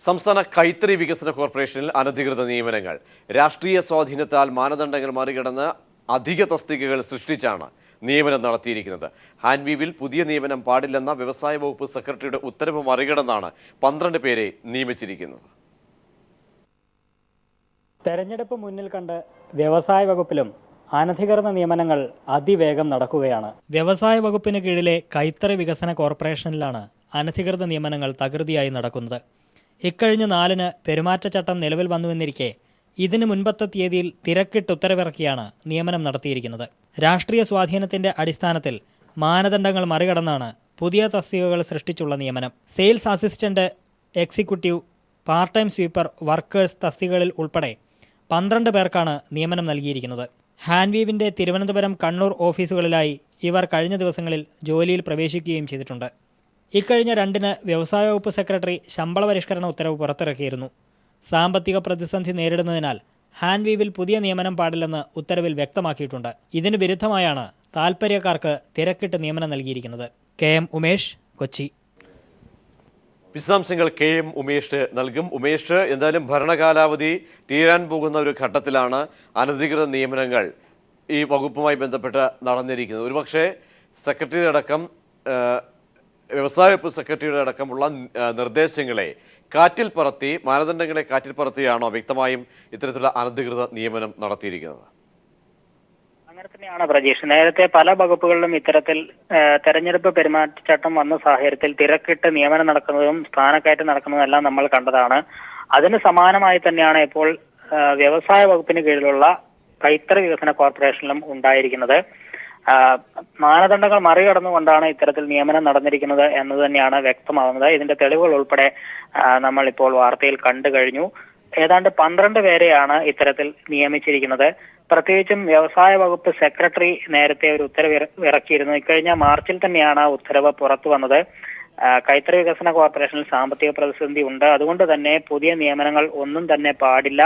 സംസ്ഥാന കൈത്തറി വികസന കോർപ്പറേഷനിൽ അനധികൃത നിയമനങ്ങൾ. രാഷ്ട്രീയ സ്വാധീനത്താൽ മാനദണ്ഡങ്ങൾ മറികടന്ന് അധിക തസ്തികകൾ സൃഷ്ടിച്ചാണ് നിയമനം നടത്തിയിരിക്കുന്നത്. ഹാൻവീവിൽ പുതിയ നിയമനം പാടില്ലെന്ന വ്യവസായ വകുപ്പ് സെക്രട്ടറിയുടെ ഉത്തരവ് മറികടന്നാണ് 12 പേരെ നിയമിച്ചിരിക്കുന്നത്. തെരഞ്ഞെടുപ്പ് മുന്നിൽ കണ്ട് വ്യവസായ വകുപ്പിലും അനധികൃത നിയമനങ്ങൾ അതിവേഗം നടക്കുകയാണ്. വ്യവസായ വകുപ്പിന് കീഴിലെ കൈത്തറി വികസന കോർപ്പറേഷനിലാണ് അനധികൃത നിയമനങ്ങൾ തകൃതിയായി നടക്കുന്നത്. ഇക്കഴിഞ്ഞ 4-ന് പെരുമാറ്റച്ചട്ടം നിലവിൽ വന്നുവെന്നിരിക്കെ ഇതിന് മുൻപത്തെ തീയതിയിൽ തിരക്കിട്ട് ഉത്തരവിറക്കിയാണ് നിയമനം നടത്തിയിരിക്കുന്നത്. രാഷ്ട്രീയ സ്വാധീനത്തിന്റെ അടിസ്ഥാനത്തിൽ മാനദണ്ഡങ്ങൾ മറികടന്നാണ് പുതിയ തസ്തികകൾ സൃഷ്ടിച്ചുള്ള നിയമനം. Sales assistant, executive, part time sweeper, workers തസ്തികകളിൽ ഉൾപ്പെടെ 12 പേർക്കാണ് നിയമനം നൽകിയിരിക്കുന്നത്. ഹാൻവീവിന്റെ തിരുവനന്തപുരം, കണ്ണൂർ ഓഫീസുകളിലായി ഇവർ കഴിഞ്ഞ ദിവസങ്ങളിൽ ജോലിയിൽ പ്രവേശിക്കുകയും ചെയ്തിട്ടുണ്ട്. ഇക്കഴിഞ്ഞ 2-ന് വ്യവസായ വകുപ്പ് സെക്രട്ടറി ശമ്പള പരിഷ്കരണ ഉത്തരവ് പുറത്തിറക്കിയിരുന്നു. സാമ്പത്തിക പ്രതിസന്ധി നേരിടുന്നതിനാൽ ഹാൻവീവിൽ പുതിയ നിയമനം പാടില്ലെന്ന് ഉത്തരവിൽ വ്യക്തമാക്കിയിട്ടുണ്ട്. ഇതിന് വിരുദ്ധമായാണ് താൽപ്പര്യക്കാർക്ക് തിരക്കിട്ട് നിയമനം നൽകിയിരിക്കുന്നത്. KM ഉമേഷ്, കൊച്ചി. വിശദാംശങ്ങൾ KM ഉമേഷ് നൽകും. ഉമേഷ്, എന്തായാലും ഭരണകാലാവധി തീരാൻ പോകുന്ന ഒരു ഘട്ടത്തിലാണ് അനധികൃത നിയമനങ്ങൾ ഈ വകുപ്പുമായി ബന്ധപ്പെട്ട് നടന്നിരിക്കുന്നത്. ഒരുപക്ഷെ സെക്രട്ടറി അടക്കം വ്യവസായ വകുപ്പ് സെക്രട്ടറിയുടെ അടക്കമുള്ള നിർദ്ദേശങ്ങളെ കാറ്റിൽ പറത്തി, മാനദണ്ഡങ്ങളെ കാറ്റിൽ പറത്തിയാണോ വ്യക്തമായും ഇത്തരത്തിലുള്ള അനധികൃത നിയമനം നടത്തിയിരിക്കുന്നത്? അങ്ങനെ തന്നെയാണ് പ്രജീഷ്. നേരത്തെ പല വകുപ്പുകളിലും ഇത്തരത്തിൽ തെരഞ്ഞെടുപ്പ് പെരുമാറ്റച്ചട്ടം വന്ന സാഹചര്യത്തിൽ തിരക്കിട്ട് നിയമനം നടക്കുന്നതും സ്ഥാനക്കയറ്റം നടക്കുന്നതും എല്ലാം നമ്മൾ കണ്ടതാണ്. അതിന് സമാനമായി തന്നെയാണ് ഇപ്പോൾ വ്യവസായ വകുപ്പിന് കീഴിലുള്ള കൈത്തറി വികസന കോർപ്പറേഷനിലും ഉണ്ടായിരിക്കുന്നത്. മാനദണ്ഡങ്ങൾ മറികടന്നുകൊണ്ടാണ് ഇത്തരത്തിൽ നിയമനം നടന്നിരിക്കുന്നത് എന്ന് തന്നെയാണ് വ്യക്തമാകുന്നത്. ഇതിന്റെ തെളിവുകൾ ഉൾപ്പെടെ നമ്മൾ ഇപ്പോൾ വാർത്തയിൽ കണ്ടു കഴിഞ്ഞു. ഏതാണ്ട് 12 പേരെയാണ് ഇത്തരത്തിൽ നിയമിച്ചിരിക്കുന്നത്. പ്രത്യേകിച്ചും വ്യവസായ വകുപ്പ് സെക്രട്ടറി നേരത്തെ ഒരു ഉത്തരവ് ഇറക്കിയിരുന്നു. ഇക്കഴിഞ്ഞ മാർച്ചിൽ തന്നെയാണ് ആ ഉത്തരവ് പുറത്തു വന്നത്. കൈത്തറി വികസന കോർപ്പറേഷനിൽ സാമ്പത്തിക പ്രതിസന്ധി ഉണ്ട്, അതുകൊണ്ട് തന്നെ പുതിയ നിയമനങ്ങൾ ഒന്നും തന്നെ പാടില്ല.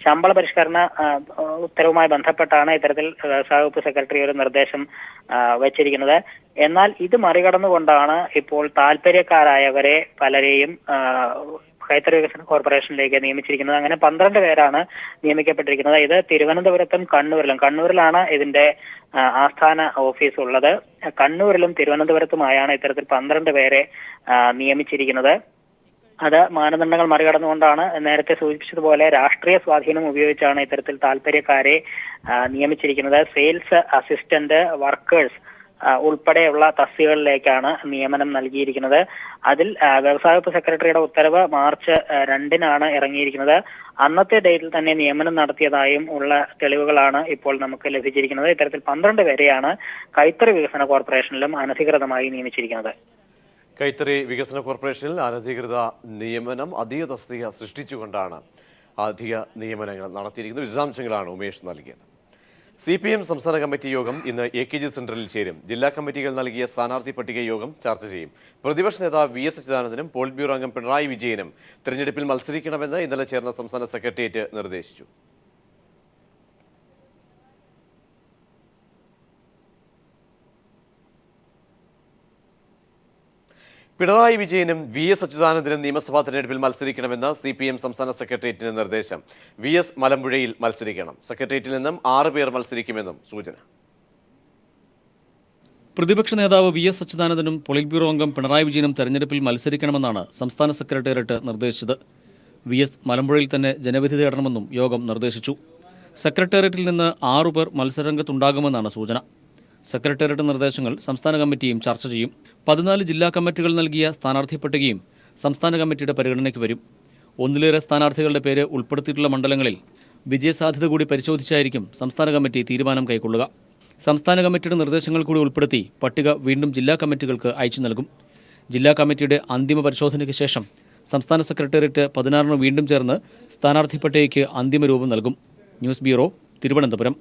ശമ്പള പരിഷ്കരണ ഉത്തരവുമായി ബന്ധപ്പെട്ടാണ് ഇത്തരത്തിൽ വ്യവസായ വകുപ്പ് സെക്രട്ടറി ഒരു നിർദ്ദേശം വെച്ചിരിക്കുന്നത്. എന്നാൽ ഇത് മറികടന്നുകൊണ്ടാണ് ഇപ്പോൾ താല്പര്യക്കാരായവരെ പലരെയും കൈത്തറി വികസന കോർപ്പറേഷനിലേക്ക് നിയമിച്ചിരിക്കുന്നത്. അങ്ങനെ 12 പേരാണ് നിയമിക്കപ്പെട്ടിരിക്കുന്നത്. ഇത് തിരുവനന്തപുരത്തും കണ്ണൂരിലാണ് ഇതിന്റെ ആസ്ഥാന ഓഫീസ് ഉള്ളത്. കണ്ണൂരിലും തിരുവനന്തപുരത്തുമായാണ് ഇത്തരത്തിൽ 12 പേരെ നിയമിച്ചിരിക്കുന്നത്. അത് മാനദണ്ഡങ്ങൾ മറികടന്നുകൊണ്ടാണ്. നേരത്തെ സൂചിപ്പിച്ചതുപോലെ രാഷ്ട്രീയ സ്വാധീനം ഉപയോഗിച്ചാണ് ഇത്തരത്തിൽ താല്പര്യക്കാരെ നിയമിച്ചിരിക്കുന്നത്. സെയിൽസ് അസിസ്റ്റന്റ്, വർക്കേഴ്സ് ഉൾപ്പെടെയുള്ള തസ്തികകളിലേക്കാണ് നിയമനം നൽകിയിരിക്കുന്നത്. അതിൽ വ്യവസായ വകുപ്പ് സെക്രട്ടറിയുടെ ഉത്തരവ് മാർച്ച് 2-നാണ് ഇറങ്ങിയിരിക്കുന്നത്. അന്നത്തെ ഡേറ്റിൽ തന്നെ നിയമനം നടത്തിയതായും ഉള്ള തെളിവുകളാണ് ഇപ്പോൾ നമുക്ക് ലഭിച്ചിരിക്കുന്നത്. ഇത്തരത്തിൽ 12 പേരെയാണ് കൈത്തറി വികസന കോർപ്പറേഷനിലും അനധികൃതമായി നിയമിച്ചിരിക്കുന്നത്. കൈത്തറി വികസന കോർപ്പറേഷനിൽ അനധികൃത നിയമനം, അധിക തസ്തിക സൃഷ്ടിച്ചുകൊണ്ടാണ് അധിക നിയമനങ്ങൾ നടത്തിയിരിക്കുന്നത്. വിശദാംശങ്ങളാണ് ഉമേഷ് നൽകിയത്. CPM സംസ്ഥാന കമ്മിറ്റി യോഗം ഇന്ന് AKG സെന്ററിൽ ചേരും. ജില്ലാ കമ്മിറ്റികൾ നൽകിയ സ്ഥാനാർത്ഥി പട്ടിക യോഗം ചർച്ച ചെയ്യും. പ്രതിപക്ഷ നേതാവ് VS അച്യുതാനന്ദനും പോളിറ്റ് ബ്യൂറോ അംഗം പിണറായി വിജയനും തെരഞ്ഞെടുപ്പിൽ മത്സരിക്കണമെന്ന് ഇന്നലെ ചേർന്ന സംസ്ഥാന സെക്രട്ടേറിയറ്റ് നിർദ്ദേശിച്ചു. പിണറായി വിജയനും VS അച്യുതാനന്ദനും നിയമസഭാ തെരഞ്ഞെടുപ്പിൽ മത്സരിക്കണമെന്ന് CPM സംസ്ഥാന സെക്രട്ടേറിയറ്റിന് നിർദ്ദേശം. VS മലമ്പുഴയിൽ മത്സരിക്കണം. സെക്രട്ടേറിയറ്റിൽ നിന്നും 6 പേർ മത്സരിക്കുമെന്നും സൂചന. പ്രതിപക്ഷ നേതാവ് VS അച്യുതാനന്ദനും പോളിറ്റ് ബ്യൂറോ അംഗം പിണറായി വിജയനും തെരഞ്ഞെടുപ്പിൽ മത്സരിക്കണമെന്നാണ് സംസ്ഥാന സെക്രട്ടേറിയറ്റ് നിർദ്ദേശിച്ചത്. VS മലമ്പുഴയിൽ തന്നെ ജനവിധി തേടണമെന്നും യോഗം നിർദ്ദേശിച്ചു. സെക്രട്ടേറിയറ്റിൽ നിന്ന് 6 പേർ മത്സരരംഗത്തുണ്ടാകുമെന്നാണ് സൂചന. സെക്രട്ടേറിയറ്റ് നിർദ്ദേശങ്ങൾ സംസ്ഥാന കമ്മിറ്റിയും ചർച്ച ചെയ്യും. 14 ജില്ലാ കമ്മിറ്റികൾ നൽകിയ സ്ഥാനാർത്ഥി പട്ടികയും സംസ്ഥാന കമ്മിറ്റിയുടെ പരിഗണനയ്ക്ക് വരും. ഒന്നിലേറെ സ്ഥാനാർത്ഥികളുടെ പേര് ഉൾപ്പെടുത്തിയിട്ടുള്ള മണ്ഡലങ്ങളിൽ വിജയസാധ്യത കൂടി പരിശോധിച്ചായിരിക്കും സംസ്ഥാന കമ്മിറ്റി തീരുമാനം കൈക്കൊള്ളുക. സംസ്ഥാന കമ്മിറ്റിയുടെ നിർദ്ദേശങ്ങൾ കൂടി ഉൾപ്പെടുത്തി പട്ടിക വീണ്ടും ജില്ലാ കമ്മിറ്റികൾക്ക് അയച്ചു നൽകും. ജില്ലാ കമ്മിറ്റിയുടെ അന്തിമ പരിശോധനയ്ക്ക് ശേഷം സംസ്ഥാന സെക്രട്ടേറിയറ്റ് 16-ന് വീണ്ടും ചേർന്ന് സ്ഥാനാർത്ഥി പട്ടികയ്ക്ക് അന്തിമ രൂപം നൽകും. News bureau, Thiruvananthapuram.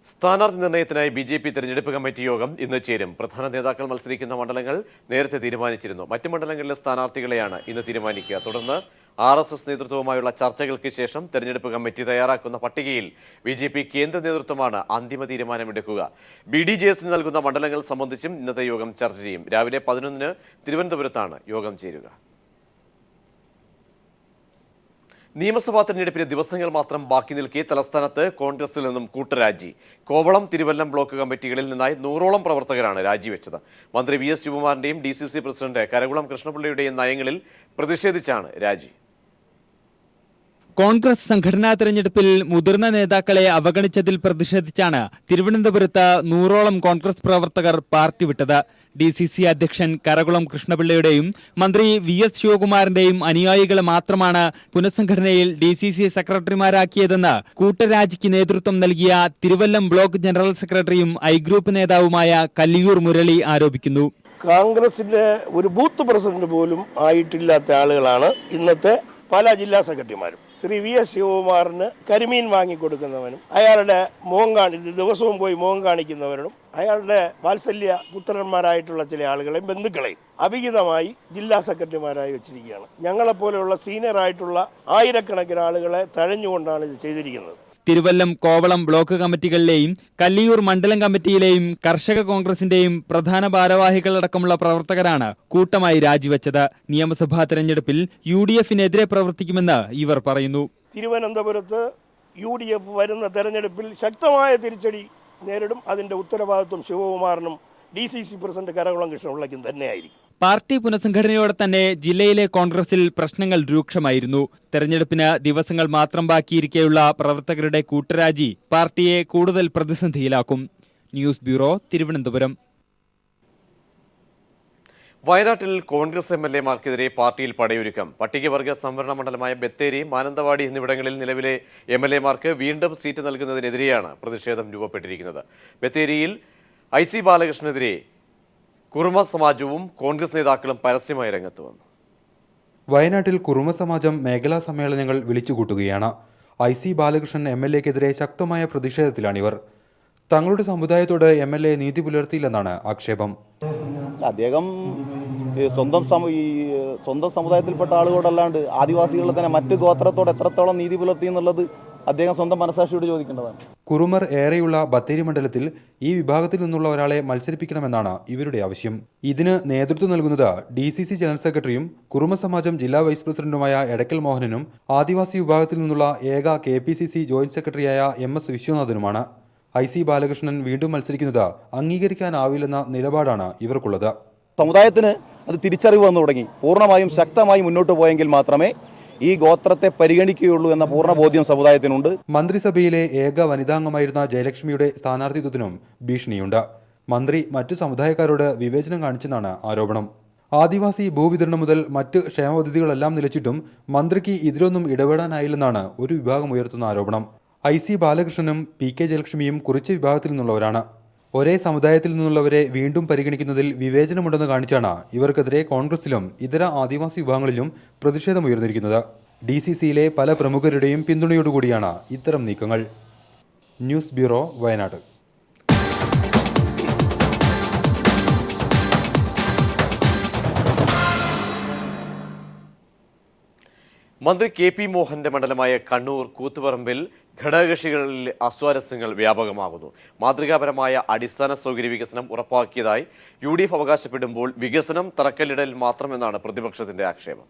സ്ഥാനാർത്ഥി നിർണയത്തിനായി BJP തെരഞ്ഞെടുപ്പ് കമ്മിറ്റി യോഗം ഇന്ന് ചേരും. പ്രധാന നേതാക്കൾ മത്സരിക്കുന്ന മണ്ഡലങ്ങൾ നേരത്തെ തീരുമാനിച്ചിരുന്നു. മറ്റ് മണ്ഡലങ്ങളിലെ സ്ഥാനാർത്ഥികളെയാണ് ഇന്ന് തീരുമാനിക്കുക. തുടർന്ന് RSS നേതൃത്വവുമായുള്ള ചർച്ചകൾക്ക് ശേഷം തെരഞ്ഞെടുപ്പ് കമ്മിറ്റി തയ്യാറാക്കുന്ന പട്ടികയിൽ BJP കേന്ദ്ര നേതൃത്വമാണ് അന്തിമ തീരുമാനമെടുക്കുക. BDJSന് നൽകുന്ന മണ്ഡലങ്ങൾ സംബന്ധിച്ചും ഇന്നത്തെ യോഗം ചർച്ച ചെയ്യും. രാവിലെ 11-ന് തിരുവനന്തപുരത്താണ് യോഗം ചേരുക. നിയമസഭാ തെരഞ്ഞെടുപ്പിന് ദിവസങ്ങൾ മാത്രം ബാക്കി നിൽക്കെ തലസ്ഥാനത്ത് കോൺഗ്രസിൽ നിന്നും കൂട്ടരാജി. കോവളം, തിരുവല്ലം ബ്ലോക്ക് കമ്മിറ്റികളിൽ നിന്നായി 100ഓളം പ്രവർത്തകരാണ് രാജിവെച്ചത്. മന്ത്രി വി എസ് ശിവകുമാറിന്റെയും DCC പ്രസിഡന്റ് കരകുളം കൃഷ്ണപിള്ളയുടെയും നയങ്ങളിൽ പ്രതിഷേധിച്ചാണ് രാജി. കോൺഗ്രസ് സംഘടനാ തെരഞ്ഞെടുപ്പിൽ മുതിർന്ന നേതാക്കളെ അവഗണിച്ചതിൽ പ്രതിഷേധിച്ചാണ് തിരുവനന്തപുരത്ത് 100ഓളം കോൺഗ്രസ് പ്രവർത്തകർ പാർട്ടി വിട്ടത്. DCC അധ്യക്ഷൻ കരകുളം കൃഷ്ണപിള്ളയുടെയും മന്ത്രി VS ശിവകുമാറിന്റെയും അനുയായികളെ മാത്രമാണ് പുനഃസംഘടനയിൽ DCC സെക്രട്ടറിമാരാക്കിയതെന്ന് കൂട്ടരാജിക്ക് നേതൃത്വം നൽകിയ തിരുവല്ലം ബ്ലോക്ക് ജനറൽ സെക്രട്ടറിയും ഐ ഗ്രൂപ്പ് നേതാവുമായ കല്ലിയൂർ മുരളി ആരോപിക്കുന്നു. കോൺഗ്രസിന്റെ ഒരു ബൂത്ത് പ്രസിഡന്റ് പോലും ആയിട്ടില്ലാത്ത ആളുകളാണ് ഇന്നത്തെ പല ജില്ലാ സെക്രട്ടറിമാരും. ശ്രീ VS ശിവകുമാറിന് കരിമീൻ വാങ്ങിക്കൊടുക്കുന്നവനും അയാളുടെ ദിവസവും പോയി മോഹം കാണിക്കുന്നവരും അയാളുടെ വാത്സല്യ പുത്രന്മാരായിട്ടുള്ള ചില ആളുകളെയും ബന്ധുക്കളെയും അഭിഹിതമായി ജില്ലാ സെക്രട്ടറിമാരായി വെച്ചിരിക്കുകയാണ്. ഞങ്ങളെപ്പോലെയുള്ള സീനിയർ ആയിട്ടുള്ള ആയിരക്കണക്കിന് ആളുകളെ തഴഞ്ഞുകൊണ്ടാണ് ഇത് ചെയ്തിരിക്കുന്നത്. തിരുവല്ലം, കോവളം ബ്ലോക്ക് കമ്മിറ്റികളിലെയും കല്ലിയൂർ മണ്ഡലം കമ്മിറ്റിയിലെയും കർഷക കോൺഗ്രസിന്റെയും പ്രധാന ഭാരവാഹികളടക്കമുള്ള പ്രവർത്തകരാണ് കൂട്ടമായി രാജിവെച്ചത്. നിയമസഭാ തെരഞ്ഞെടുപ്പിൽ UDFനെതിരെ പ്രവർത്തിക്കുമെന്ന് ഇവർ പറയുന്നു. തിരുവനന്തപുരത്ത് UDF വരുന്ന തെരഞ്ഞെടുപ്പിൽ ശക്തമായ തിരിച്ചടി നേരിടും. അതിന്റെ ഉത്തരവാദിത്വം ശിവകുമാറിനും DCC പ്രസിഡന്റ് കരകുളം കൃഷ്ണപിള്ളയ്ക്കും തന്നെയായിരിക്കും. പാർട്ടി പുനഃസംഘടനയോടെ തന്നെ ജില്ലയിലെ കോൺഗ്രസിൽ പ്രശ്നങ്ങൾ രൂക്ഷമായിരുന്നു. തെരഞ്ഞെടുപ്പിന് ദിവസങ്ങൾ മാത്രം ബാക്കിയിരിക്കെയുള്ള പ്രവർത്തകരുടെ കൂട്ടരാജി പാർട്ടിയെ കൂടുതൽ പ്രതിസന്ധിയിലാക്കും. News bureau, Thiruvananthapuram. വയനാട്ടിൽ കോൺഗ്രസ് MLA-മാർക്കെതിരെ പാർട്ടിയിൽ പടയൊരുക്കം. പട്ടികവർഗ സംവരണ മണ്ഡലമായ ബത്തേരി, മാനന്തവാടി എന്നിവിടങ്ങളിൽ നിലവിലെ MLA-മാർക്ക് വീണ്ടും സീറ്റ് നൽകുന്നതിനെതിരെയാണ് പ്രതിഷേധം രൂപപ്പെട്ടിരിക്കുന്നത്. ബത്തേരിയിൽ IC ബാലകൃഷ്ണനെതിരെ കുറുമ സമാജവും കോൺഗ്രസ് നേതാക്കളും പരസ്യമായി രംഗത്ത് വന്നു. വയനാട്ടിൽ കുറുമ സമാജം മേഖലാ സമ്മേളനങ്ങൾ വിളിച്ചുകൂട്ടുകയാണ്. IC ബാലകൃഷ്ണൻ MLA-ക്കെതിരെ ശക്തമായ പ്രതിഷേധത്തിലാണിവർ. തങ്ങളുടെ സമുദായത്തോട് MLA നീതി പുലർത്തിയില്ലെന്നാണ് ആക്ഷേപം. അദ്ദേഹം സ്വന്തം സമുദായത്തിൽപ്പെട്ട ആളുകളോടല്ലാണ്ട് ആദിവാസികളെ തന്നെ മറ്റ് ഗോത്രത്തോട് എത്രത്തോളം നീതി പുലർത്തി എന്നുള്ളത് അദ്ദേഹം സ്വന്തം മനസാക്ഷിയോട് ചോദിക്കേണ്ടതാണ്. കുറുമർ ഏറെയുള്ള ബത്തേരി മണ്ഡലത്തിൽ ഈ വിഭാഗത്തിൽ നിന്നുള്ള ഒരാളെ മത്സരിപ്പിക്കണമെന്നാണ് ഇവരുടെ ആവശ്യം. ഇതിന് നേതൃത്വം നൽകുന്നത് DCC ജനറൽ സെക്രട്ടറിയും കുറുമ സമാജം ജില്ലാ വൈസ് പ്രസിഡന്റുമായ എടക്കൽ മോഹനനും ആദിവാസി വിഭാഗത്തിൽ നിന്നുള്ള ഏക KPCC ജോയിന്റ് സെക്രട്ടറിയായ MS വിശ്വനാഥനുമാണ്. IC ബാലകൃഷ്ണൻ വീണ്ടും മത്സരിക്കുന്നത് അംഗീകരിക്കാനാവില്ലെന്ന നിലപാടാണ് ഇവർക്കുള്ളത്. സമുദായത്തിന് അത് തിരിച്ചറിവ് വന്നു തുടങ്ങി. പൂർണ്ണമായും ശക്തമായി മുന്നോട്ട് പോയെങ്കിൽ മാത്രമേ ഈ ഗോത്രത്തെ പരിഗണിക്കുകയുള്ളൂ എന്ന പൂർണ്ണ ബോധ്യം സമുദായത്തിനുണ്ട്. മന്ത്രിസഭയിലെ ഏക വനിതാംഗമായിരുന്ന ജയലക്ഷ്മിയുടെ സ്ഥാനാർത്ഥിത്വത്തിനും ഭീഷണിയുണ്ട്. മന്ത്രി മറ്റു സമുദായക്കാരോട് വിവേചനം കാണിച്ചെന്നാണ് ആരോപണം. ആദിവാസി ഭൂവിതരണം മുതൽ മറ്റ് ക്ഷേമ പദ്ധതികളെല്ലാം നിലച്ചിട്ടും മന്ത്രിക്ക് ഇതിലൊന്നും ഇടപെടാനായില്ലെന്നാണ് ഒരു വിഭാഗം ഉയർത്തുന്ന ആരോപണം. IC ബാലകൃഷ്ണനും PK ജയലക്ഷ്മിയും കുറിച്ച വിഭാഗത്തിൽ നിന്നുള്ളവരാണ്. ഒരേ സമുദായത്തിൽ നിന്നുള്ളവരെ വീണ്ടും പരിഗണിക്കുന്നതിൽ വിവേചനമുണ്ടെന്ന് കാണിച്ചാണ് ഇവർക്കെതിരെ കോൺഗ്രസിലും ഇതര ആദിവാസി വിഭാഗങ്ങളിലും പ്രതിഷേധമുയർന്നിരിക്കുന്നത്. DCCയിലെ പല പ്രമുഖരുടെയും പിന്തുണയോടുകൂടിയാണ് ഇത്തരം നീക്കങ്ങൾ. News bureau, Wayanad. മന്ത്രി KP മോഹന്റെ മണ്ഡലമായ കണ്ണൂർ കൂത്തുപറമ്പിൽ ഘടകകക്ഷികളിൽ അസ്വാരസ്യങ്ങൾ വ്യാപകമാകുന്നു. മാതൃകാപരമായ അടിസ്ഥാന സൗകര്യ വികസനം ഉറപ്പാക്കിയതായി UDF അവകാശപ്പെടുമ്പോൾ വികസനം തറക്കല്ലിടൽ മാത്രമെന്നാണ് പ്രതിപക്ഷത്തിന്റെ ആക്ഷേപം.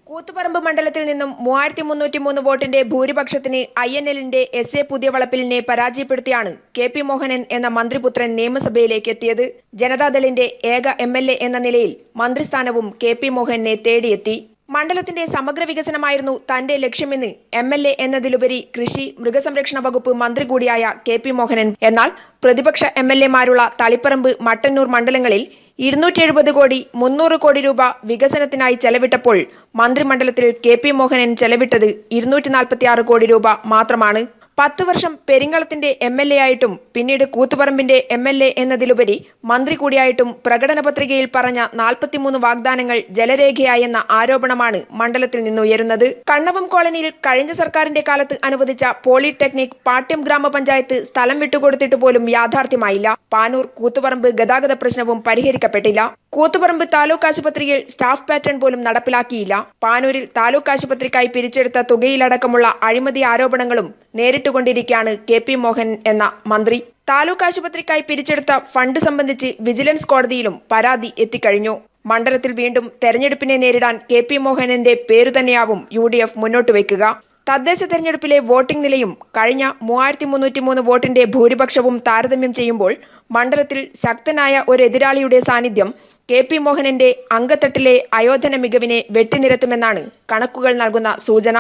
കൂത്തുപറമ്പ് മണ്ഡലത്തിൽ നിന്നും 3303 വോട്ടിന്റെ ഭൂരിപക്ഷത്തിന് INL-ന്റെ SA പുതിയ വളപ്പിലിനെ പരാജയപ്പെടുത്തിയാണ് KP മോഹനൻ എന്ന മന്ത്രിപുത്രൻ നിയമസഭയിലേക്ക് എത്തിയത്. ജനതാദളിന്റെ ഏക MLA എന്ന നിലയിൽ മന്ത്രിസ്ഥാനവും KP മോഹനെ തേടിയെത്തി. മണ്ഡലത്തിന്റെ സമഗ്ര വികസനമായിരുന്നു തന്റെ ലക്ഷ്യമെന്ന് MLA എന്നതിലുപരി കൃഷി മൃഗസംരക്ഷണ വകുപ്പ് മന്ത്രി കൂടിയായ KP മോഹനൻ. എന്നാൽ പ്രതിപക്ഷ MLA-മാരുള്ള തളിപ്പറമ്പ്, മട്ടന്നൂർ മണ്ഡലങ്ങളിൽ 270 കോടി 300 കോടി രൂപ വികസനത്തിനായി ചെലവിട്ടപ്പോൾ മന്ത്രിമണ്ഡലത്തിൽ KP മോഹനൻ ചെലവിട്ടത് 246 കോടി രൂപ മാത്രമാണ്. 10 വർഷം പെരിങ്ങളത്തിന്റെ MLA ആയിട്ടും പിന്നീട് കൂത്തുപറമ്പിന്റെ MLA എന്നതിലുപരി മന്ത്രി കൂടിയായിട്ടും പ്രകടന പത്രികയിൽ പറഞ്ഞ 43 വാഗ്ദാനങ്ങൾ ജലരേഖയായെന്ന ആരോപണമാണ് മണ്ഡലത്തിൽ നിന്നുയരുന്നത്. കണ്ണവം കോളനിയിൽ കഴിഞ്ഞ സർക്കാരിന്റെ കാലത്ത് അനുവദിച്ച പോളിടെക്നിക് പാട്യം ഗ്രാമപഞ്ചായത്ത് സ്ഥലം വിട്ടുകൊടുത്തിട്ട് പോലും യാഥാർത്ഥ്യമായില്ല. പാനൂർ കൂത്തുപറമ്പ് ഗതാഗത പ്രശ്നവും പരിഹരിക്കപ്പെട്ടില്ല. കൂത്തുപറമ്പ് താലൂക്ക് ആശുപത്രിയിൽ സ്റ്റാഫ് പാറ്റേൺ പോലും നടപ്പിലാക്കിയില്ല. പാനൂരിൽ താലൂക്ക് ആശുപത്രിക്കായി പിരിച്ചെടുത്ത തുകയിലടക്കമുള്ള അഴിമതി ആരോപണങ്ങളും നേരിട്ടുകൊണ്ടിരിക്കുകയാണ് KP മോഹൻ എന്ന മന്ത്രി. താലൂക്ക് ആശുപത്രിക്കായി പിരിച്ചെടുത്ത ഫണ്ട് സംബന്ധിച്ച് വിജിലൻസ് കോടതിയിലും പരാതി എത്തിക്കഴിഞ്ഞു. മണ്ഡലത്തിൽ വീണ്ടും തെരഞ്ഞെടുപ്പിനെ നേരിടാൻ KP മോഹനന്റെ പേരു തന്നെയാവും UDF മുന്നോട്ട് വയ്ക്കുക. തദ്ദേശ തെരഞ്ഞെടുപ്പിലെ വോട്ടിംഗ് നിലയും കഴിഞ്ഞ 3303 വോട്ടിന്റെ ഭൂരിപക്ഷവും താരതമ്യം ചെയ്യുമ്പോൾ മണ്ഡലത്തിൽ ശക്തനായ ഒരു എതിരാളിയുടെ സാന്നിധ്യം KP മോഹനന്റെ അങ്കത്തട്ടിലെ അയോധന മികവിനെ വെട്ടിനിരത്തുമെന്നാണ് കണക്കുകൾ നൽകുന്ന സൂചന.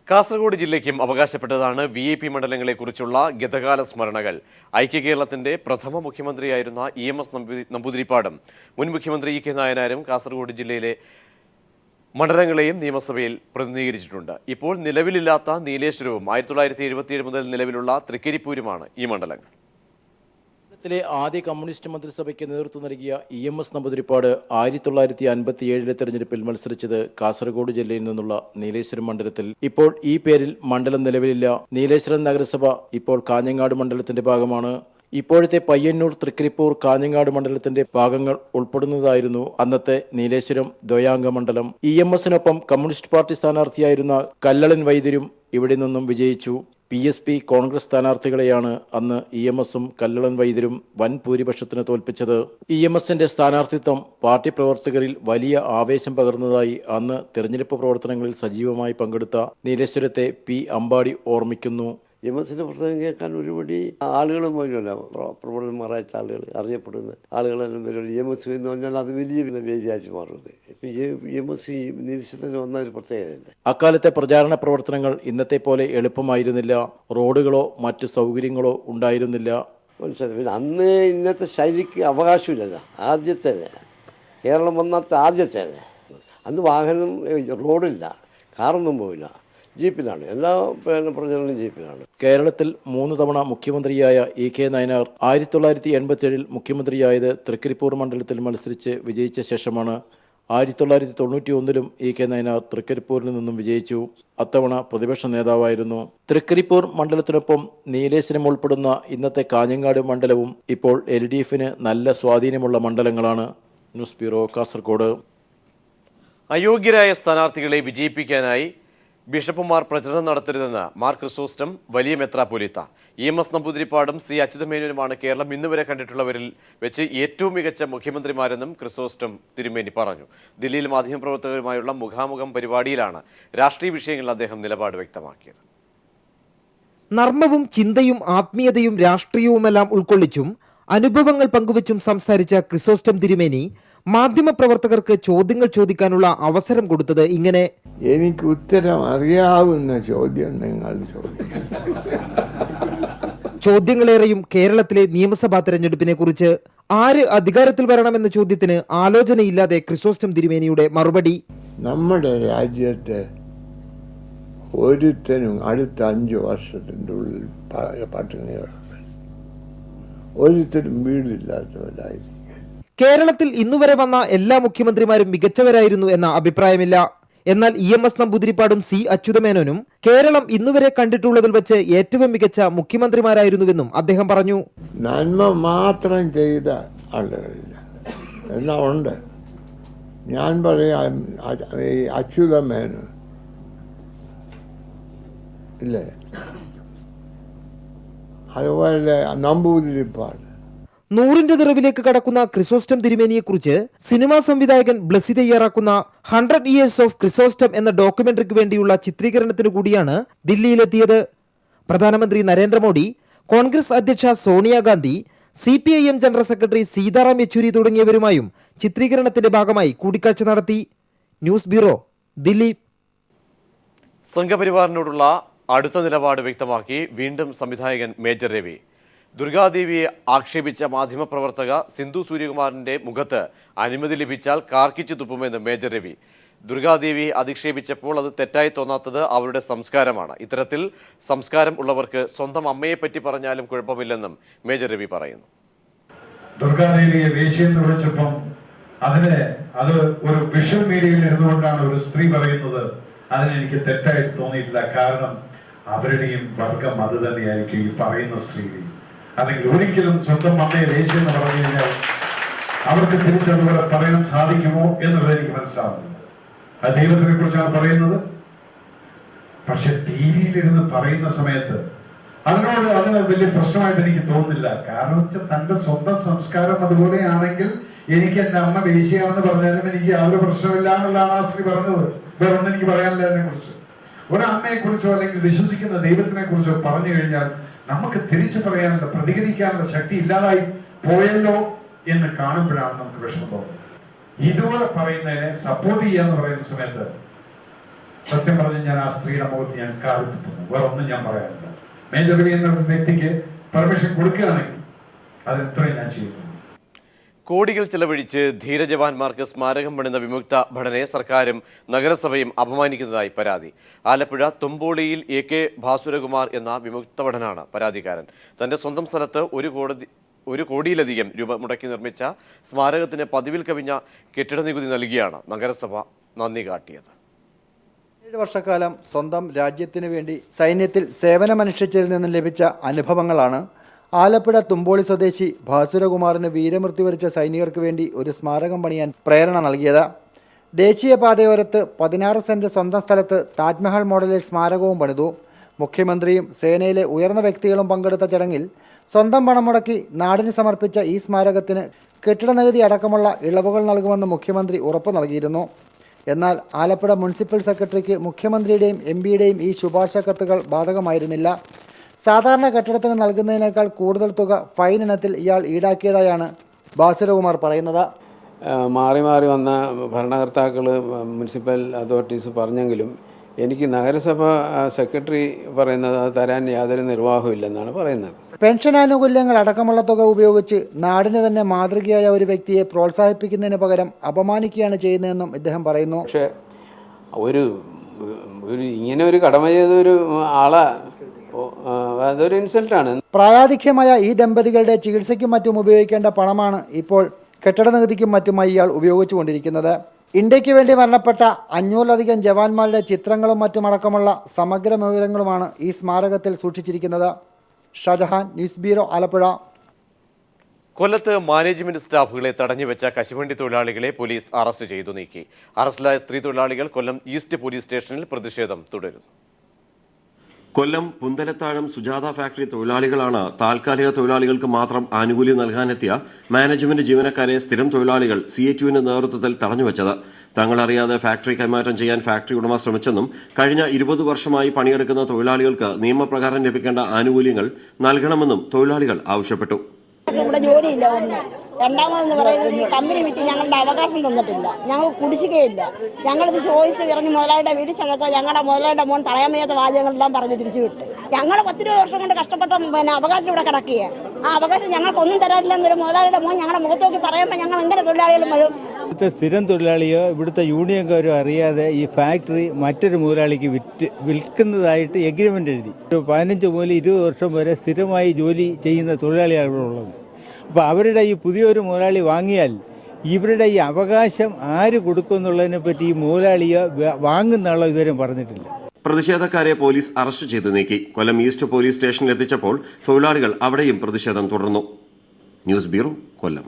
കാസർഗോഡ് ജില്ലയ്ക്കും അവകാശപ്പെട്ടതാണ് VIP മണ്ഡലങ്ങളെക്കുറിച്ചുള്ള ഗതകാല സ്മരണകൾ. ഐക്യകേരളത്തിന്റെ പ്രഥമ മുഖ്യമന്ത്രിയായിരുന്ന EMS നമ്പൂതിരിപ്പാടും മുൻ മുഖ്യമന്ത്രി EK നായനാരും കാസർഗോഡ് ജില്ലയിലെ മണ്ഡലങ്ങളെയും നിയമസഭയിൽ പ്രതിനിധീകരിച്ചിട്ടുണ്ട്. ഇപ്പോൾ നിലവിലില്ലാത്ത നീലേശ്വരവും 1977 മുതൽ നിലവിലുള്ള തൃക്കരിപ്പൂരുമാണ് ഈ മണ്ഡലങ്ങൾ. ത്തിലെ ആദ്യ കമ്മ്യൂണിസ്റ്റ് മന്ത്രിസഭയ്ക്ക് നേതൃത്വം നൽകിയ EMS നമ്പൂതിരിപ്പാട് 1957 തെരഞ്ഞെടുപ്പിൽ മത്സരിച്ചത് കാസർഗോഡ് ജില്ലയിൽ നിന്നുള്ള നീലേശ്വരം മണ്ഡലത്തിൽ. ഇപ്പോൾ ഈ പേരിൽ മണ്ഡലം നിലവിലില്ല. നീലേശ്വരം നഗരസഭ ഇപ്പോൾ കാഞ്ഞങ്ങാട് മണ്ഡലത്തിന്റെ ഭാഗമാണ്. ഇപ്പോഴത്തെ പയ്യന്നൂർ, തൃക്കരിപ്പൂർ, കാഞ്ഞങ്ങാട് മണ്ഡലത്തിന്റെ ഭാഗങ്ങൾ ഉൾപ്പെടുന്നതായിരുന്നു അന്നത്തെ നീലേശ്വരം ദ്വയാംഗ മണ്ഡലം. EMSനൊപ്പം കമ്മ്യൂണിസ്റ്റ് പാർട്ടി സ്ഥാനാർത്ഥിയായിരുന്ന കല്ലളൻ വൈദ്യരും ഇവിടെ നിന്നും വിജയിച്ചു. PSP കോൺഗ്രസ് സ്ഥാനാർത്ഥികളെയാണ് അന്ന് EMSും കല്ലളൻ വൈദ്യരും വൻ ഭൂരിപക്ഷത്തിന് തോൽപ്പിച്ചത്. EMSന്റെ സ്ഥാനാർത്ഥിത്വം പാർട്ടി പ്രവർത്തകരിൽ വലിയ ആവേശം പകർന്നതായി അന്ന് തെരഞ്ഞെടുപ്പ് പ്രവർത്തനങ്ങളിൽ സജീവമായി പങ്കെടുത്ത നീലേശ്വരത്തെ P. അമ്പാടി ഓർമ്മിക്കുന്നു. EMSന്റെ പ്രസംഗം കേൾക്കാൻ ഒരുപടി ആളുകളും പോയില്ല. പ്രബലന്മാരായിട്ട് ആളുകൾ, അറിയപ്പെടുന്ന ആളുകളെല്ലാം വരും. EMS എന്ന് പറഞ്ഞാൽ അത് വലിയ വേദിയായിട്ട് മാറുന്നത്. EMS നീലേശ്വരത്തിന് വന്ന ഒരു പ്രത്യേകതയല്ല. അക്കാലത്തെ പ്രചാരണ പ്രവർത്തനങ്ങൾ ഇന്നത്തെ പോലെ എളുപ്പമായിരുന്നില്ല. റോഡുകളോ മറ്റ് സൗകര്യങ്ങളോ ഉണ്ടായിരുന്നില്ല. മനസ്സിലായി. പിന്നെ അന്ന് ഇന്നത്തെ ശൈലിക്ക് അവകാശമില്ലല്ലോ. ആദ്യത്തെ കേരളം വന്നാത്ത ആദ്യത്തെ അന്ന് വാഹനം, റോഡില്ല, കാറൊന്നും പോയില്ല, ജീപ്പിലാണ്. എല്ലാ പ്രചരണവും ജീപ്പിലാണ്. കേരളത്തിൽ 3 തവണ മുഖ്യമന്ത്രിയായ EK നായനാർ 1987 മുഖ്യമന്ത്രിയായത് തൃക്കരിപ്പൂർ മണ്ഡലത്തിൽ മത്സരിച്ച് വിജയിച്ച ശേഷമാണ്. 1991 EK നായനാർ തൃക്കരിപ്പൂരിൽ നിന്നും വിജയിച്ചു. അത്തവണ പ്രതിപക്ഷ നേതാവായിരുന്നു. തൃക്കരിപ്പൂർ മണ്ഡലത്തിനൊപ്പം നീലേശ്വരം ഉൾപ്പെടുന്ന ഇന്നത്തെ കാഞ്ഞങ്ങാട് മണ്ഡലവും ഇപ്പോൾ LDFന് നല്ല സ്വാധീനമുള്ള മണ്ഡലങ്ങളാണ്. News bureau, Kasaragod. അയോഗ്യരായ സ്ഥാനാർത്ഥികളെ വിജയിപ്പിക്കാനായി ബിഷപ്പുമാർ പ്രചരണം നടത്തരുതെന്ന് മാർ ക്രിസോസ്റ്റം വലിയ മെത്രാപ്പൊലീത്ത. EMS നമ്പൂതിരിപ്പാടും C. അച്യുതമേനോനുമാണ് കേരളം ഇന്നുവരെ കണ്ടിട്ടുള്ളവരിൽ വെച്ച് ഏറ്റവും മികച്ച മുഖ്യമന്ത്രിമാരെന്നും ക്രിസോസ്റ്റം തിരുമേനി പറഞ്ഞു. ദില്ലിയിൽ മാധ്യമപ്രവർത്തകരുമായുള്ള മുഖാമുഖം പരിപാടിയിലാണ് രാഷ്ട്രീയ വിഷയങ്ങളിൽ അദ്ദേഹം നിലപാട് വ്യക്തമാക്കിയത്. നർമ്മവും ചിന്തയും ആത്മീയതയും രാഷ്ട്രീയവുമെല്ലാം ഉൾക്കൊള്ളിച്ചും അനുഭവങ്ങൾ പങ്കുവച്ചും സംസാരിച്ച ക്രിസോസ്റ്റം തിരുമേനി മാധ്യമപ്രവർത്തകർക്ക് ചോദ്യങ്ങൾ ചോദിക്കാനുള്ള അവസരം കൊടുത്തത് ഇങ്ങനെ: എനിക്ക് ഉത്തരം അറിയാവുന്ന ചോദ്യം നിങ്ങൾ ചോദിക്കും. ചോദ്യങ്ങളേറെയും കേരളത്തിലെ നിയമസഭാ തെരഞ്ഞെടുപ്പിനെ കുറിച്ച്. ആര് അധികാരത്തിൽ വരണമെന്ന ചോദ്യത്തിന് ആലോചനയില്ലാതെ ക്രിസോസ്റ്റം തിരുമേനിയുടെ മറുപടി: നമ്മുടെ രാജ്യത്തെ ഒരുത്തനും അടുത്ത 5 വർഷത്തിൻ്റെ ഉള്ളിൽ പട്ടിണി കിടക്കും. ഒരുത്തരും വീടില്ലാത്തവരായിരിക്കും. കേരളത്തിൽ ഇന്നുവരെ വന്ന എല്ലാ മുഖ്യമന്ത്രിമാരും മികച്ചവരായിരുന്നു എന്ന അഭിപ്രായമില്ല. എന്നാൽ EMS നമ്പൂതിരിപ്പാടും C. അച്യുതമേനോനും കേരളം ഇന്നുവരെ കണ്ടിട്ടുള്ളതിൽ വെച്ച് ഏറ്റവും മികച്ച മുഖ്യമന്ത്രിമാരായിരുന്നുവെന്നും അദ്ദേഹം പറഞ്ഞു. നന്മ മാത്രം ചെയ്ത ആളുകളില്ല, എല്ലാം ഉണ്ട്. ഞാൻ പറയാം, അച്യുതമേനോൻ ഇല്ലേ, അതുപോലെ നമ്പൂതിരിപ്പാട്. 100ന്റെ നിറവിലേക്ക് കടക്കുന്ന ക്രിസോസ്റ്റം തിരുമേനിയെക്കുറിച്ച് സിനിമാ സംവിധായകൻ ബ്ലസ്സി തയ്യാറാക്കുന്ന 100 Years of ക്രിസോസ്റ്റം എന്ന ഡോക്യുമെന്ററിക്ക് വേണ്ടിയുള്ള ചിത്രീകരണത്തിന് കൂടിയാണ് ദില്ലിയിലെത്തിയത്. പ്രധാനമന്ത്രി നരേന്ദ്രമോദി, കോൺഗ്രസ് അധ്യക്ഷ Sonia Gandhi, CPIM general secretary Sitaram Yechury തുടങ്ങിയവരുമായും ചിത്രീകരണത്തിന്റെ ഭാഗമായി കൂടിക്കാഴ്ച നടത്തി. News bureau, Delhi. സംഘപരിവാറിനോടുള്ള അടുത്ത നിലപാട് വ്യക്തമാക്കി വീണ്ടും സംവിധായകൻ മേജർ രവി. ദുർഗാദേവിയെ ആക്ഷേപിച്ച മാധ്യമപ്രവർത്തക സിന്ധു സൂര്യകുമാറിന്റെ മുഖത്ത് അനുമതി ലഭിച്ചാൽ കാർക്കിച്ചു തുപ്പുമെന്ന് മേജർ രവി. ദുർഗാദേവിയെ അധിക്ഷേപിച്ചപ്പോൾ അത് തെറ്റായി തോന്നാത്തത് അവരുടെ സംസ്കാരമാണ്. ഇത്തരത്തിൽ സംസ്കാരം ഉള്ളവർക്ക് സ്വന്തം അമ്മയെപ്പറ്റി പറഞ്ഞാലും കുഴപ്പമില്ലെന്നും മേജർ രവി പറയുന്നു. ദുർഗാദേവിയെ വേശ്യയെന്ന് വിളിച്ചപ്പം അത് ഒരു വിഷ്വൽ മീഡിയയിൽ ഇരുന്നുകൊണ്ടാണ് ഒരു സ്ത്രീ പറയുന്നത്. അതിനെനിക്ക് തെറ്റായി തോന്നിയിട്ടില്ല. കാരണം അവരുടെയും വർഗം അത് തന്നെയായിരിക്കും ഈ പറയുന്ന സ്ത്രീ. അല്ലെങ്കിൽ ഒരിക്കലും സ്വന്തം അമ്മയെ വേശ്യെന്ന് പറഞ്ഞു കഴിഞ്ഞാൽ അവർക്ക് തിരിച്ചതുപോലെ പറയാൻ സാധിക്കുമോ എന്നുള്ളത് എനിക്ക് മനസ്സിലാവുന്നില്ല. അത് ദൈവത്തിനെ കുറിച്ചാണ് പറയുന്നത്. പക്ഷെ ടിവിയിലിരുന്ന് പറയുന്ന സമയത്ത് അതിന് വലിയ പ്രശ്നമായിട്ട് എനിക്ക് തോന്നുന്നില്ല. കാരണം വെച്ചാൽ തന്റെ സ്വന്തം സംസ്കാരം അതുപോലെയാണെങ്കിൽ എനിക്ക് എന്റെ അമ്മ വേശ്യയാണെന്ന് പറഞ്ഞാലും എനിക്ക് യാതൊരു പ്രശ്നമില്ല എന്നുള്ളതാണ് ആ സ്ത്രീ പറഞ്ഞത്. വേറൊന്നും എനിക്ക് പറയാനില്ല അതിനെ കുറിച്ച്. ഒരമ്മയെ കുറിച്ചോ അല്ലെങ്കിൽ വിശ്വസിക്കുന്ന ദൈവത്തിനെ കുറിച്ചോ പറഞ്ഞു കഴിഞ്ഞാൽ നമുക്ക് തിരിച്ചു പറയാനുള്ള, പ്രതികരിക്കാനുള്ള ശക്തി ഇല്ലാതായി പോയല്ലോ എന്ന് കാണുമ്പോഴാണ് നമുക്ക് വിഷമം തോന്നുന്നത്. ഇതുപോലെ പറയുന്നതിനെ സപ്പോർട്ട് ചെയ്യാന്ന് പറയുന്ന സമയത്ത് സത്യം പറഞ്ഞ് ഞാൻ ആ സ്ത്രീയുടെ മുഖത്ത് ഞാൻ കാലിത്തുന്നു. വേറെ ഒന്നും ഞാൻ പറയാനില്ല. മേജർ രവി എന്ന വ്യക്തിക്ക് പെർമിഷൻ കൊടുക്കുകയാണെങ്കിൽ അതെത്രയും ഞാൻ ചെയ്യുന്നു. കോടികൾ ചെലവഴിച്ച് ധീരജവാന്മാർക്ക് സ്മാരകം പണിത വിമുക്ത ഭടനെ സർക്കാരും നഗരസഭയും അപമാനിക്കുന്നതായി പരാതി. ആലപ്പുഴ തുമ്പോളിയിൽ AK ഭാസുരകുമാർ എന്ന വിമുക്ത ഭടനാണ് പരാതിക്കാരൻ. തന്റെ സ്വന്തം സ്ഥലത്ത് ഒരു കോടിയിലധികം രൂപ മുടക്കി നിർമ്മിച്ച സ്മാരകത്തിന് പതിവിൽ കവിഞ്ഞ കെട്ടിട നികുതി നൽകിയാണ് നഗരസഭ നന്ദി കാട്ടിയത്. 7 വർഷക്കാലം സ്വന്തം രാജ്യത്തിനു വേണ്ടി സൈന്യത്തിൽ സേവനമനുഷ്ഠിച്ചതിൽ നിന്നും ലഭിച്ച അനുഭവങ്ങളാണ് ആലപ്പുഴ തുമ്പോളി സ്വദേശി ഭാസുരകുമാറിന് വീരമൃത്യു വരിച്ച സൈനികർക്ക് വേണ്ടി ഒരു സ്മാരകം പണിയാൻ പ്രേരണ നൽകിയത്. ദേശീയപാതയോരത്ത് 16 സെന്റ് സ്വന്തം സ്ഥലത്ത് താജ്മഹൽ മോഡലിൽ സ്മാരകവും പണിതു. മുഖ്യമന്ത്രിയും സേനയിലെ ഉയർന്ന വ്യക്തികളും പങ്കെടുത്ത ചടങ്ങിൽ സ്വന്തം പണം മുടക്കി നാടിന് സമർപ്പിച്ച ഈ സ്മാരകത്തിന് കെട്ടിട നികുതി അടക്കമുള്ള ഇളവുകൾ നൽകുമെന്ന് മുഖ്യമന്ത്രി ഉറപ്പു നൽകിയിരുന്നു. എന്നാൽ ആലപ്പുഴ മുനിസിപ്പൽ സെക്രട്ടറിക്ക് മുഖ്യമന്ത്രിയുടെയും MPയുടെയും ഈ ശുപാർശ കത്തുകൾ ബാധകമായിരുന്നില്ല. സാധാരണ കെട്ടിടത്തിന് നൽകുന്നതിനേക്കാൾ കൂടുതൽ തുക ഫൈൻ ഇനത്തിൽ ഇയാൾ ഈടാക്കിയതായാണ് ഭാസുരകുമാർ പറയുന്നത്. മാറി മാറി വന്ന ഭരണകർത്താക്കൾ, മുനിസിപ്പൽ അതോറിറ്റീസ് പറഞ്ഞെങ്കിലും എനിക്ക് നഗരസഭ സെക്രട്ടറി പറയുന്നത് അത് തരാൻ യാതൊരു നിർവാഹവും ഇല്ലെന്നാണ് പറയുന്നത്. പെൻഷൻ ആനുകൂല്യങ്ങൾ അടക്കമുള്ള തുക ഉപയോഗിച്ച് നാടിന് തന്നെ മാതൃകയായ ഒരു വ്യക്തിയെ പ്രോത്സാഹിപ്പിക്കുന്നതിന് പകരം അപമാനിക്കുകയാണ് ചെയ്യുന്നതെന്നും ഇദ്ദേഹം പറയുന്നു. പക്ഷേ ഒരു ഇങ്ങനെ ഒരു കടമ ചെയ്തൊരു ആളെ അതൊരു ഇൻസൾട്ടാണ്. പ്രായാധിക്യമായ ഈ ദമ്പതികളുടെ ചികിത്സയ്ക്കും മറ്റും ഉപയോഗിക്കേണ്ട പണമാണ് ഇപ്പോൾ കെട്ടിട നികുതിക്കും മറ്റുമായി ഇയാൾ ഉപയോഗിച്ചുകൊണ്ടിരിക്കുന്നത്. ഇന്ത്യക്ക് വേണ്ടി മരണപ്പെട്ട 500-ലധികം ജവാന്മാരുടെ ചിത്രങ്ങളും മറ്റുമടക്കമുള്ള സമഗ്ര വിവരങ്ങളുമാണ് ഈ സ്മാരകത്തിൽ സൂക്ഷിച്ചിരിക്കുന്നത്. Shajahan, news bureau, Alappuzha. കൊല്ലത്ത് മാനേജ്മെന്റ് സ്റ്റാഫുകളെ തടഞ്ഞുവെച്ച കശുവണ്ടി തൊഴിലാളികളെ പോലീസ് അറസ്റ്റ് ചെയ്തു നീക്കി. അറസ്റ്റിലായ സ്ത്രീ തൊഴിലാളികൾ കൊല്ലം ഈസ്റ്റ് പോലീസ് സ്റ്റേഷനിൽ പ്രതിഷേധം തുടരുന്നു. കൊല്ലം പുന്തലത്താഴം സുജാത ഫാക്ടറി തൊഴിലാളികളാണ് താൽക്കാലിക തൊഴിലാളികൾക്ക് മാത്രം ആനുകൂല്യം നൽകാനെത്തിയ മാനേജ്മെന്റ് ജീവനക്കാരെ സ്ഥിരം തൊഴിലാളികൾ CA2വിന്റെ നേതൃത്വത്തിൽ തടഞ്ഞുവെച്ചത്. തങ്ങളറിയാതെ ഫാക്ടറി കൈമാറ്റം ചെയ്യാൻ ഫാക്ടറി ഉടമ ശ്രമിച്ചെന്നും കഴിഞ്ഞ 20 വർഷമായി പണിയെടുക്കുന്ന തൊഴിലാളികൾക്ക് നിയമപ്രകാരം ലഭിക്കേണ്ട ആനുകൂല്യങ്ങൾ നൽകണമെന്നും തൊഴിലാളികൾ ആവശ്യപ്പെട്ടു. ഇവിടെ ജോലിയില്ല. ഒന്ന് രണ്ടാമതെന്ന് പറയുന്നത് ഈ കമ്പനി വിറ്റ് ഞങ്ങളുടെ അവകാശം തന്നിട്ടില്ല, ഞങ്ങൾക്ക് കുടിശ്ശികയില്ല. ഞങ്ങളിത് ചോദിച്ച് ഇറങ്ങി മുതലാളിയുടെ വീട്ടിൽ ചെന്നപ്പോൾ ഞങ്ങളുടെ മുതലാളിയുടെ മോൻ പറയാൻ വയ്യാത്ത വാചകങ്ങളെല്ലാം പറഞ്ഞ് തിരിച്ചു വിട്ട്. ഞങ്ങൾ 10-20 വർഷം കൊണ്ട് കഷ്ടപ്പെട്ട അവകാശം ഇവിടെ കിടക്കുകയാണ്. ആ അവകാശം ഞങ്ങൾക്കൊന്നും തരാനില്ലെന്നൊരു മുതലാളിയുടെ മോൻ ഞങ്ങളുടെ മുഖത്ത് നോക്കി പറയുമ്പോൾ ഞങ്ങൾ എങ്ങനെ തൊഴിലാളികളും വരും? ഇവിടുത്തെ സ്ഥിരം തൊഴിലാളിയോ ഇവിടുത്തെ യൂണിയൻകാരോ അറിയാതെ ഈ ഫാക്ടറി മറ്റൊരു മുതലാളിക്ക് വിൽക്കുന്നതായിട്ട് എഗ്രിമെൻ്റ് എഴുതി. ഒരു 15 മുതൽ 20 വർഷം വരെ സ്ഥിരമായി ജോലി ചെയ്യുന്ന തൊഴിലാളിയാണ് ഇവിടെ ഉള്ളത്. അപ്പോൾ അവരുടെ ഈ പുതിയൊരു മുതലാളി വാങ്ങിയാൽ ഇവരുടെ ഈ അവകാശം ആര് കൊടുക്കുമെന്നുള്ളതിനെ പറ്റി ഈ മുതലാളിയോ വാങ്ങുന്ന ആളോ ഇതുവരെ പറഞ്ഞിട്ടില്ല. പ്രതിഷേധക്കാരെ പോലീസ് അറസ്റ്റ് ചെയ്ത് നീക്കി. കൊല്ലം ഈസ്റ്റ് പോലീസ് സ്റ്റേഷനിൽ എത്തിച്ചപ്പോൾ തൊഴിലാളികൾ അവിടെയും പ്രതിഷേധം തുടർന്നു. ന്യൂസ് ബ്യൂറോ, കൊല്ലം.